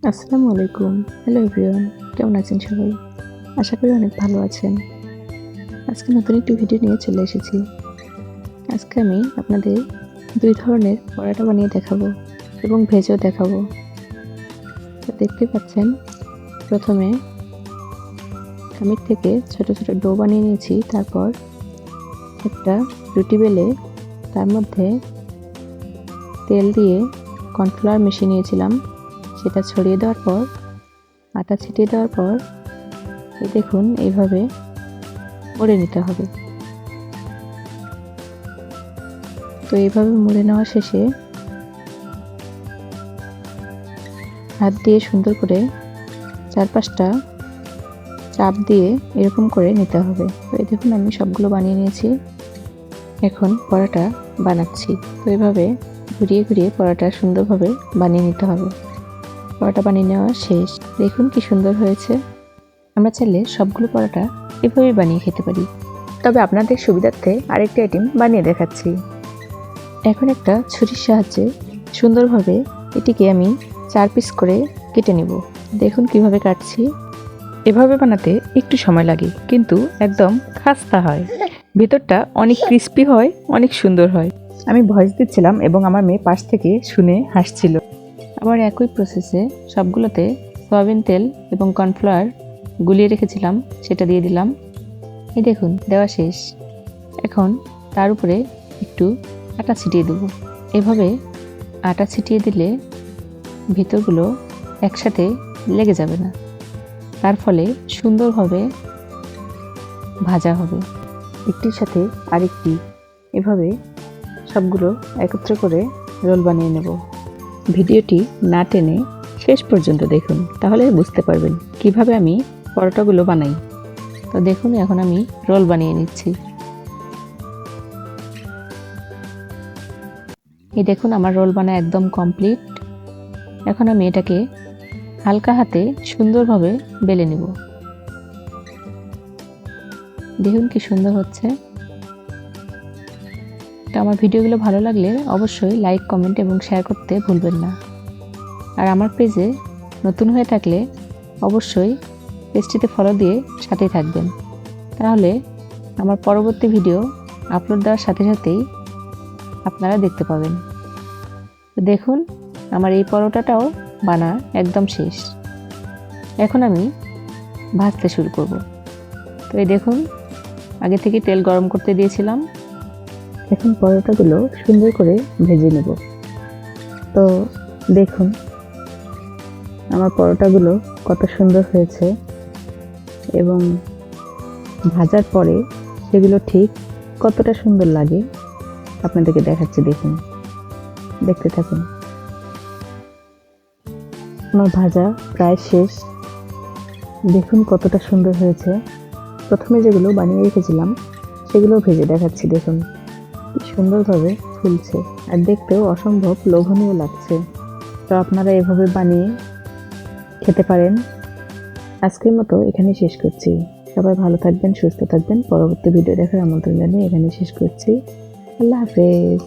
আসসালামু আলাইকুম। Hello everyone, কেমন আছেন সবাই? আশা করি অনেক ভালো আছেন। আজকে নতুন একটি ভিডিও নিয়ে চলে এসেছি। আজকে আমি আপনাদের ২ ধরনের পরাটা বানিয়ে দেখাবো এবং ভেজেও দেখাবো। তো দেখতে পাচ্ছেন, প্রথমে খামির থেকে ছোট ছোট ডো বানিয়ে নিয়েছি। তারপর একটা রুটি বেলে তার মধ্যে তেল দিয়ে কর্নফ্লাওয়ার মিশিয়ে নিয়েছিলাম। সেটা ছড়িয়ে দেওয়ার পর, আটা ছিটিয়ে দেওয়ার পর দেখুন এইভাবে মুড়ে নিতে হবে। তো এইভাবে মুড়ে নেওয়া শেষে হাত দিয়ে সুন্দর করে চারপাশটা চাপ দিয়ে এরকম করে নিতে হবে। তো এই দেখুন আমি সবগুলো বানিয়ে নিয়েছি। এখন পরাটা বানাচ্ছি। তো এইভাবে ঘুরিয়ে ঘুরিয়ে পরাটা সুন্দরভাবে বানিয়ে নিতে হবে। পরাটা বানিয়ে নেওয়া শেষ। দেখুন কি সুন্দর হয়েছে। আমরা চাইলে সবগুলো পরাটা এভাবেই বানিয়ে খেতে পারি, তবে আপনাদের সুবিধার্থে আরেকটি আইটেম বানিয়ে দেখাচ্ছি। এখন একটা ছুরির সাহায্যে সুন্দরভাবে এটিকে আমি 4 পিস করে কেটে নেব। দেখুন কিভাবে কাটছি। এভাবে বানাতে একটু সময় লাগে, কিন্তু একদম খাস্তা হয়। ভেতরটা অনেক ক্রিস্পি হয়, অনেক সুন্দর হয়। আমি ভয়েস দিচ্ছিলাম এবং আমার মেয়ে পাশ থেকে শুনে হাসছিল। আবার একই প্রসেসে সবগুলোতে সয়াবিন তেল এবং কর্নফ্লাওয়ার গুলিয়ে রেখেছিলাম, সেটা দিয়ে দিলাম। এই দেখুন দেওয়া শেষ। এখন তার উপরে একটু আটা ছিটিয়ে দেবো। এভাবে আটা ছিটিয়ে দিলে ভিতরগুলো একসাথে লেগে যাবে না, তার ফলে সুন্দরভাবে ভাজা হবে একটির সাথে আরেকটি। এভাবে সবগুলো একত্র করে রোল বানিয়ে নেব। ভিডিওটি না টেনে শেষ পর্যন্ত দেখুন, তাহলে বুঝতে পারবেন কিভাবে আমি পরোটাগুলো বানাই। তো দেখুন এখন আমি রোল বানিয়ে নিচ্ছি। এই দেখুন আমার রোল বানা একদম কমপ্লিট। এখন আমি এটাকে হালকা হাতে সুন্দরভাবে বেলে নেব। দেখুন কি সুন্দর হচ্ছে। তো আমার ভিডিওগুলো ভালো লাগলে অবশ্যই লাইক, কমেন্ট এবং শেয়ার করতে ভুলবেন না। আর আমার পেজে নতুন হয়ে থাকলে অবশ্যই পেজটিতে ফলো দিয়ে সাথেই থাকবেন, তাহলে আমার পরবর্তী ভিডিও আপলোড দেওয়ার সাথে সাথেই আপনারা দেখতে পাবেন। তো দেখুন আমার এই পরোটাটাও বানা একদম শেষ। এখন আমি ভাজতে শুরু করব। তো এই দেখুন আগে থেকে তেল গরম করতে দিয়েছিলাম। এখন পরোটাগুলো সুন্দর করে ভেজে নেব। তো দেখুন আমার পরোটাগুলো কত সুন্দর হয়েছে এবং ভাজার পরে সেগুলো ঠিক কতটা সুন্দর লাগে আপনাদেরকে দেখাচ্ছি। দেখুন, দেখতে থাকুন। আমার ভাজা প্রায় শেষ। দেখুন কতটা সুন্দর হয়েছে। প্রথমে যেগুলো বানিয়ে রেখেছিলাম সেগুলো ভেজে দেখাচ্ছি। দেখুন কি সুন্দরভাবে ফুলছে আর দেখতেও অসম্ভব লোভনীয় লাগছে। তো আপনারা এভাবে বানিয়ে খেতে পারেন। আজকের মতো এখানে শেষ করছি। সবাই ভালো থাকবেন, সুস্থ থাকবেন। পরবর্তী ভিডিও দেখার আমন্ত্রণ জানিয়ে এখানে শেষ করছি। আল্লাহ হাফেজ।